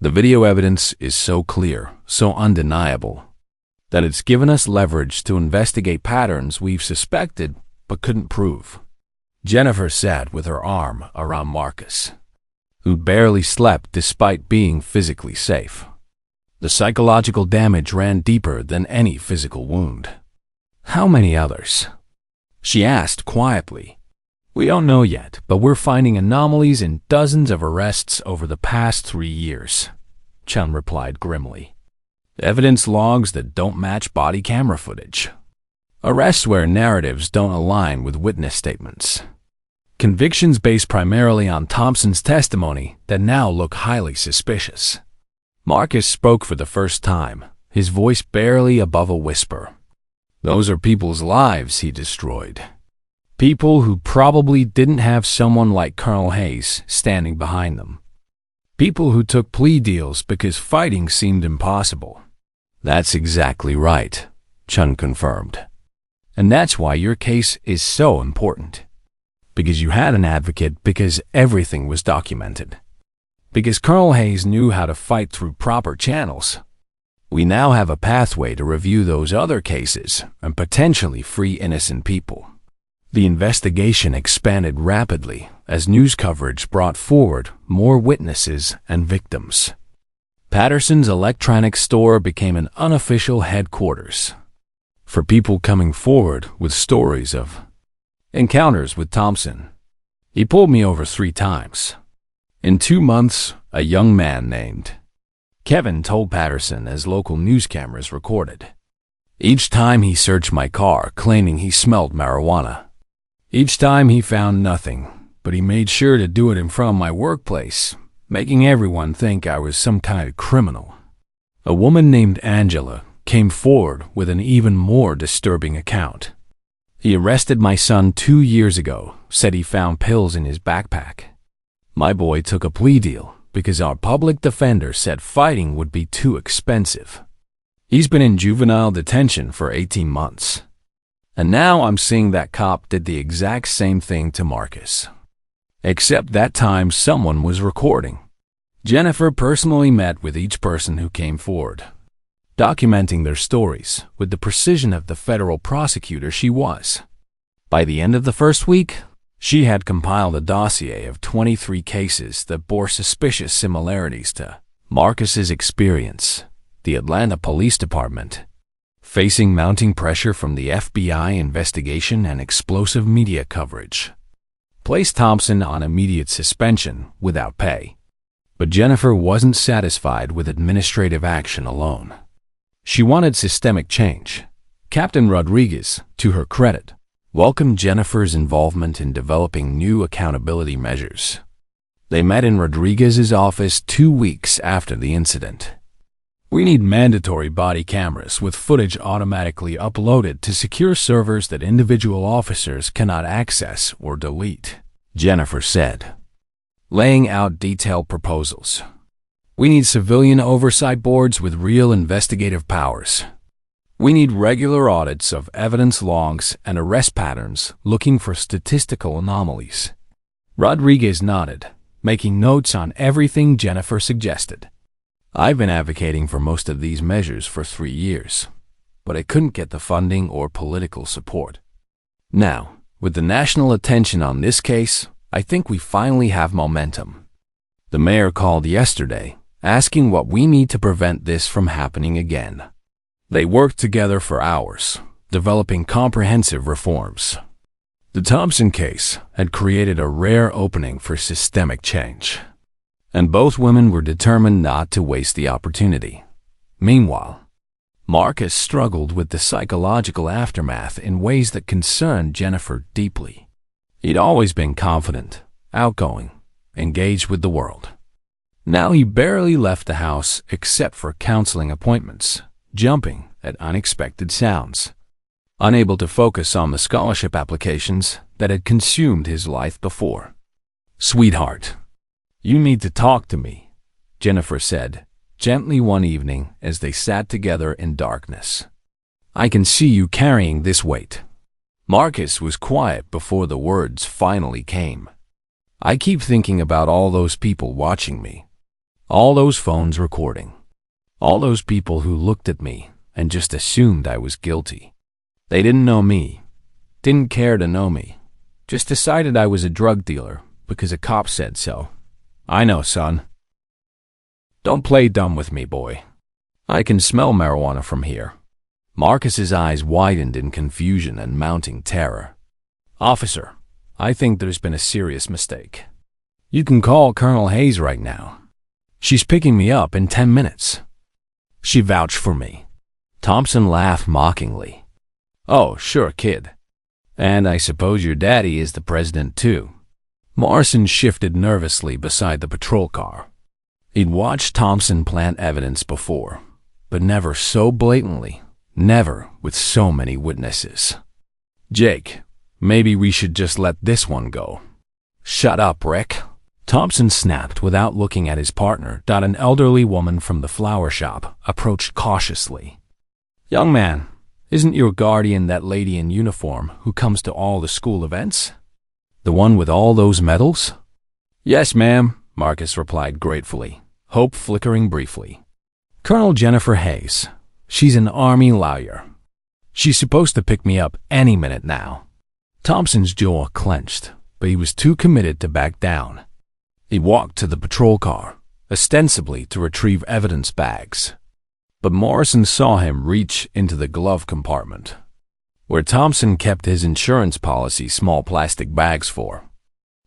The video evidence is so clear, so undeniable, that it's given us leverage to investigate patterns we've suspected but couldn't prove." Jennifer sat with her arm around Marcus, who barely slept despite being physically safe. The psychological damage ran deeper than any physical wound. "How many others?" she asked quietly. "We don't know yet, but we're finding anomalies in dozens of arrests over the past 3 years," Chun replied grimly. "Evidence logs that don't match body camera footage. Arrests where narratives don't align with witness statements. Convictions based primarily on Thompson's testimony that now look highly suspicious." Marcus spoke for the first time, his voice barely above a whisper. "Those are people's lives he destroyed. People who probably didn't have someone like Colonel Hayes standing behind them. People who took plea deals because fighting seemed impossible." "That's exactly right," Chun confirmed. "And that's why your case is so important. Because you had an advocate, because everything was documented. Because Colonel Hayes knew how to fight through proper channels. We now have a pathway to review those other cases and potentially free innocent people." The investigation expanded rapidly as news coverage brought forward more witnesses and victims. Patterson's electronics store became an unofficial headquarters for people coming forward with stories of encounters with Thompson. "He pulled me over 3 times. In 2 months, a young man named Kevin told Patterson as local news cameras recorded. Each time he searched my car, claiming he smelled marijuana. Each time he found nothing, but he made sure to do it in front of my workplace, making everyone think I was some kind of criminal." A woman named Angela came forward with an even more disturbing account. "He arrested my son 2 years ago, said he found pills in his backpack. My boy took a plea deal because our public defender said fighting would be too expensive. He's been in juvenile detention for 18 months. And now I'm seeing that cop did the exact same thing to Marcus. Except that time someone was recording." Jennifer personally met with each person who came forward, documenting their stories with the precision of the federal prosecutor she was. By the end of the first week, she had compiled a dossier of 23 cases that bore suspicious similarities to Marcus's experience. The Atlanta Police Department, facing mounting pressure from the FBI investigation and explosive media coverage, placed Thompson on immediate suspension without pay. But Jennifer wasn't satisfied with administrative action alone. She wanted systemic change. Captain Rodriguez, to her credit, welcomed Jennifer's involvement in developing new accountability measures. They met in Rodriguez's office 2 weeks after the incident. "We need mandatory body cameras with footage automatically uploaded to secure servers that individual officers cannot access or delete," Jennifer said, laying out detailed proposals. "We need civilian oversight boards with real investigative powers. We need regular audits of evidence logs and arrest patterns looking for statistical anomalies." Rodriguez nodded, making notes on everything Jennifer suggested. "I've been advocating for most of these measures for 3 years, but I couldn't get the funding or political support. Now, With the national attention on this case, I think we finally have momentum. The mayor called yesterday, asking what we need to prevent this from happening again. They worked together for hours, developing comprehensive reforms. The Thompson case had created a rare opening for systemic change, and both women were determined not to waste the opportunity. Meanwhile, Marcus struggled with the psychological aftermath in ways that concerned Jennifer deeply. He'd always been confident, outgoing, engaged with the world. Now he barely left the house except for counseling appointments, jumping at unexpected sounds, unable to focus on the scholarship applications that had consumed his life before. "Sweetheart, you need to talk to me," Jennifer said gently one evening as they sat together in darkness. "I can see you carrying this weight." Marcus was quiet before the words finally came. "I keep thinking about all those people watching me, all those phones recording, all those people who looked at me and just assumed I was guilty. They didn't know me, didn't care to know me, just decided I was a drug dealer because a cop said so. I know, son. Don't play dumb with me, boy. I can smell marijuana from here." Marcus's eyes widened in confusion and mounting terror. "Officer, I think there's been a serious mistake. You can call Colonel Hayes right now. She's picking me up in 10 minutes. She vouched for me." Thompson laughed mockingly. "Oh, sure, kid. And I suppose your daddy is the president, too." Morrison shifted nervously beside the patrol car. He'd watched Thompson plant evidence before, but never so blatantly, never with so many witnesses. "Jake, maybe we should just let this one go." "Shut up, Rick," Thompson snapped without looking at his partner. An elderly woman from the flower shop approached cautiously. "Young man, isn't your guardian that lady in uniform who comes to all the school events? The one with all those medals?" "Yes, ma'am," Marcus replied gratefully, hope flickering briefly. "Colonel Jennifer Hayes. She's an Army lawyer. She's supposed to pick me up any minute now." Thompson's jaw clenched, but he was too committed to back down. He walked to the patrol car, ostensibly to retrieve evidence bags. But Morrison saw him reach into the glove compartment, where Thompson kept his insurance policy small plastic bags for.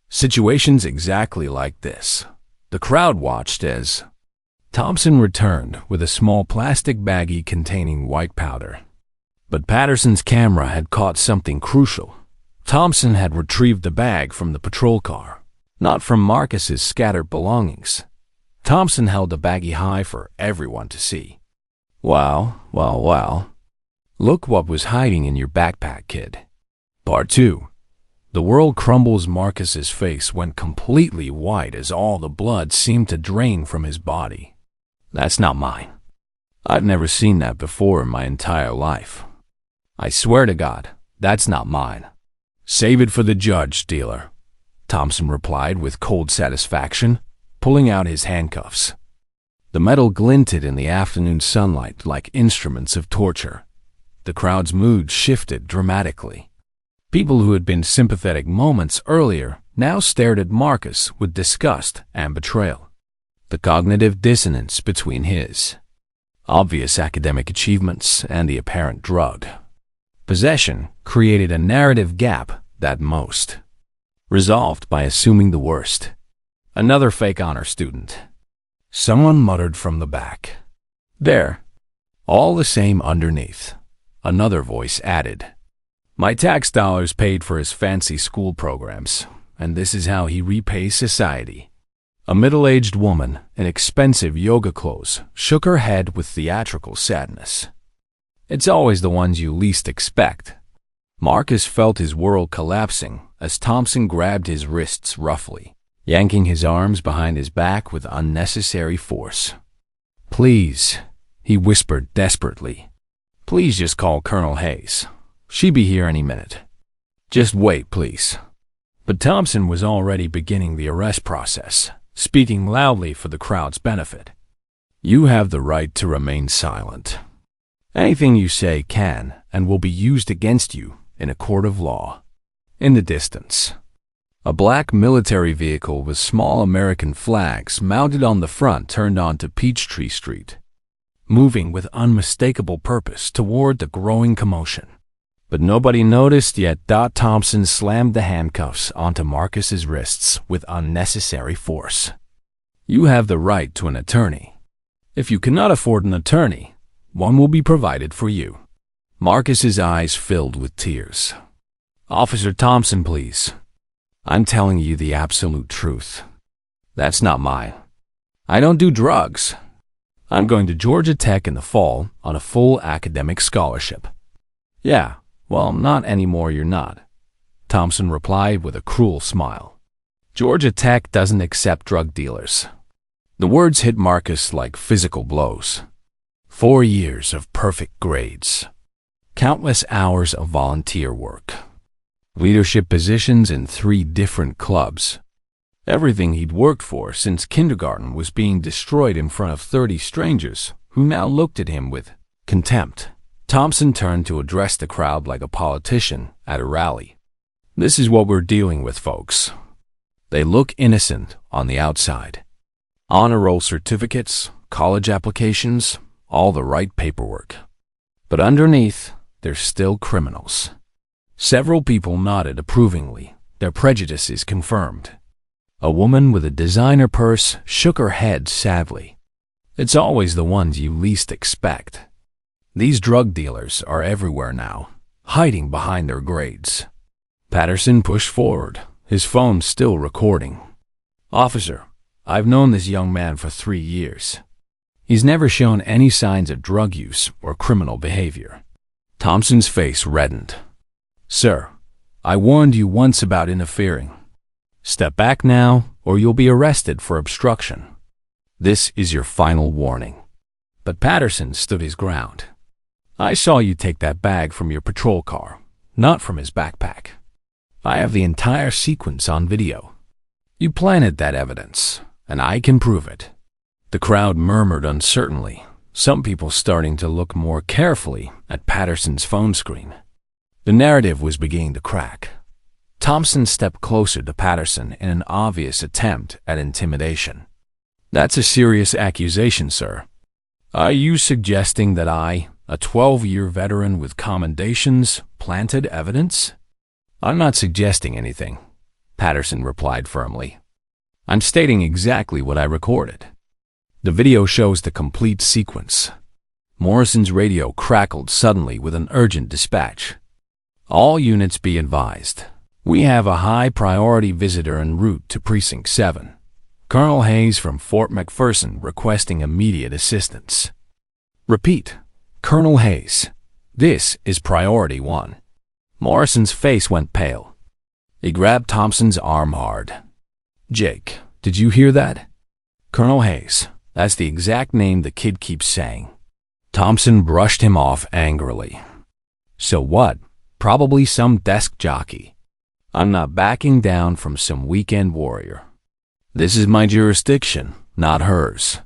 Situations exactly like this. The crowd watched as Thompson returned with a small plastic baggie containing white powder. But Patterson's camera had caught something crucial. Thompson had retrieved the bag from the patrol car, not from Marcus's scattered belongings. Thompson held the baggie high for everyone to see. "Well. Look what was hiding in your backpack, kid." Part 2. The world crumbles. Marcus's face went completely white as all the blood seemed to drain from his body. "That's not mine. I've never seen that before in my entire life. I swear to God, that's not mine." "Save it for the judge, dealer," Thompson replied with cold satisfaction, pulling out his handcuffs. The metal glinted in the afternoon sunlight like instruments of torture. The crowd's mood shifted dramatically. People who had been sympathetic moments earlier now stared at Marcus with disgust and betrayal. The cognitive dissonance between his obvious academic achievements and the apparent drug possession created a narrative gap that most resolved by assuming the worst. "Another fake honor student," someone muttered from the back. "There, all the same underneath," another voice added. "My tax dollars paid for his fancy school programs, and this is how he repays society." A middle-aged woman in expensive yoga clothes shook her head with theatrical sadness. "It's always the ones you least expect." Marcus felt his world collapsing as Thompson grabbed his wrists roughly, yanking his arms behind his back with unnecessary force. "Please," he whispered desperately. "Please just call Colonel Hayes. She'll be here any minute. Just wait, please." But Thompson was already beginning the arrest process, speaking loudly for the crowd's benefit. "You have the right to remain silent. Anything you say can and will be used against you in a court of law." In the distance, a black military vehicle with small American flags mounted on the front turned onto Peachtree Street, moving with unmistakable purpose toward the growing commotion. But nobody noticed yet. Thompson slammed the handcuffs onto Marcus's wrists with unnecessary force. You have the right to an attorney. If you cannot afford an attorney, one will be provided for you. Marcus's eyes filled with tears. Officer Thompson, please. I'm telling you the absolute truth. That's not mine. I don't do drugs. I'm going to Georgia Tech in the fall on a full academic scholarship. Yeah, well, not anymore, you're not, Thompson replied with a cruel smile. Georgia Tech doesn't accept drug dealers. The words hit Marcus like physical blows. 4 years of perfect grades. Countless hours of volunteer work. Leadership positions in 3 different clubs. Everything he'd worked for since kindergarten was being destroyed in front of 30 strangers who now looked at him with contempt. Thompson turned to address the crowd like a politician at a rally. This is what we're dealing with, folks. They look innocent on the outside. Honor roll certificates, college applications, all the right paperwork. But underneath, they're still criminals. Several people nodded approvingly, their prejudices confirmed. A woman with a designer purse shook her head sadly. It's always the ones you least expect. These drug dealers are everywhere now, hiding behind their grades. Patterson pushed forward, his phone still recording. Officer, I've known this young man for 3 years. He's never shown any signs of drug use or criminal behavior. Thompson's face reddened. Sir, I warned you once about interfering. Step back now, or you'll be arrested for obstruction. This is your final warning. But Patterson stood his ground. I saw you take that bag from your patrol car, not from his backpack. I have the entire sequence on video. You planted that evidence, and I can prove it. The crowd murmured uncertainly, some people starting to look more carefully at Patterson's phone screen. The narrative was beginning to crack. Thompson stepped closer to Patterson in an obvious attempt at intimidation. That's a serious accusation, sir. Are you suggesting that I, a 12-year veteran with commendations, planted evidence? I'm not suggesting anything, Patterson replied firmly. I'm stating exactly what I recorded. The video shows the complete sequence. Morrison's radio crackled suddenly with an urgent dispatch. All units be advised. We have a high-priority visitor en route to Precinct 7. Colonel Hayes from Fort McPherson requesting immediate assistance. Repeat, Colonel Hayes. This is Priority 1. Morrison's face went pale. He grabbed Thompson's arm hard. Jake, did you hear that? Colonel Hayes. That's the exact name the kid keeps saying. Thompson brushed him off angrily. So what? Probably some desk jockey. I'm not backing down from some weekend warrior. This is my jurisdiction, not hers.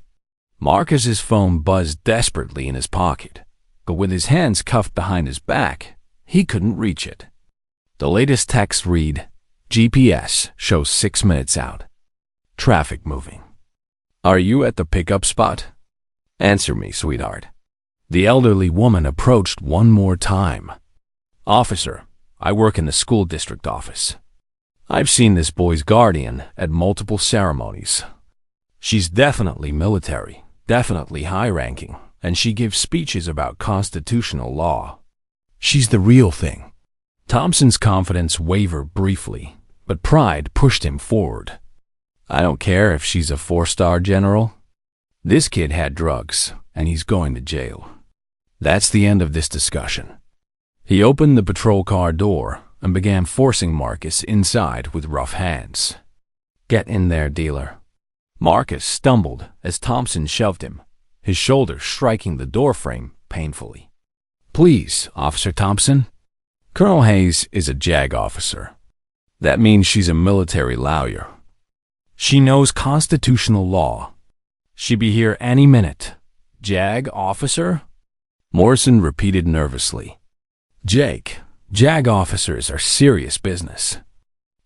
Marcus's phone buzzed desperately in his pocket, but with his hands cuffed behind his back, he couldn't reach it. The latest text read, GPS shows 6 minutes out. Traffic moving. Are you at the pickup spot? Answer me, sweetheart. The elderly woman approached one more time. Officer, I work in the school district office. I've seen this boy's guardian at multiple ceremonies. She's definitely military, definitely high-ranking, and she gives speeches about constitutional law. She's the real thing. Thompson's confidence wavered briefly, but pride pushed him forward. I don't care if she's a 4-star general. This kid had drugs, and he's going to jail. That's the end of this discussion. He opened the patrol car door and began forcing Marcus inside with rough hands. Get in there, dealer. Marcus stumbled as Thompson shoved him, his shoulder striking the doorframe painfully. Please, Officer Thompson. Colonel Hayes is a JAG officer. That means she's a military lawyer. She knows constitutional law. She be here any minute. JAG officer? Morrison repeated nervously. Jake, JAG officers are serious business.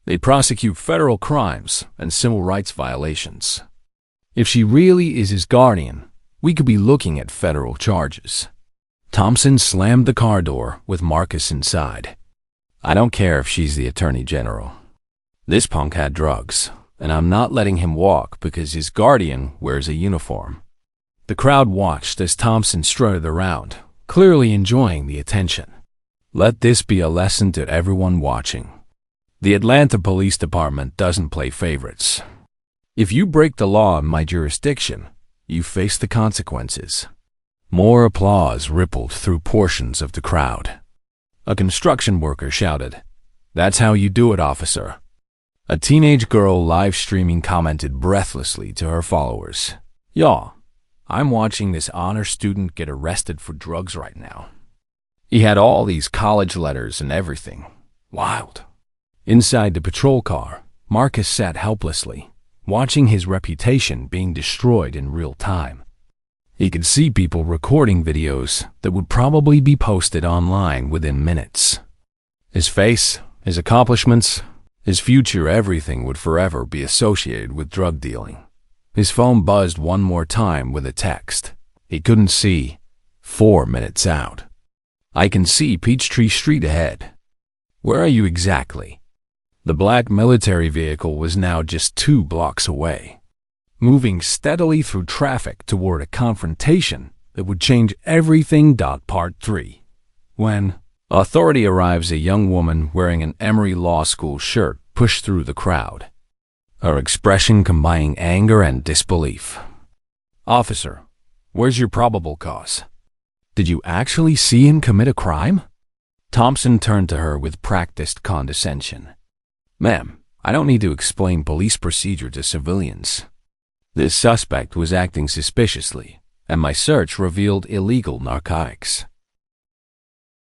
They prosecute federal crimes and civil rights violations. If she really is his guardian, we could be looking at federal charges. Thompson slammed the car door with Marcus inside. I don't care if she's the attorney general. This punk had drugs, and I'm not letting him walk because his guardian wears a uniform. The crowd watched as Thompson strutted around, clearly enjoying the attention. Let this be a lesson to everyone watching. The Atlanta Police Department doesn't play favorites. If you break the law in my jurisdiction, you face the consequences. More applause rippled through portions of the crowd. A construction worker shouted, "That's how you do it, officer." A teenage girl live streaming commented breathlessly to her followers, "Y'all, I'm watching this honor student get arrested for drugs right now. He had all these college letters and everything. Wild." Inside the patrol car, Marcus sat helplessly, watching his reputation being destroyed in real time. He could see people recording videos that would probably be posted online within minutes. His face, his accomplishments, his future, everything would forever be associated with drug dealing. His phone buzzed one more time with a text. He couldn't see 4 minutes out. "I can see Peachtree Street ahead." "Where are you exactly?" The black military vehicle was now just 2 blocks away, moving steadily through traffic toward a confrontation that would change everything. Part 3. When authority arrives, a young woman wearing an Emory Law School shirt pushed through the crowd, her expression combining anger and disbelief. "Officer, where's your probable cause? Did you actually see him commit a crime?" Thompson turned to her with practiced condescension. "Ma'am, I don't need to explain police procedure to civilians. This suspect was acting suspiciously, and my search revealed illegal narcotics.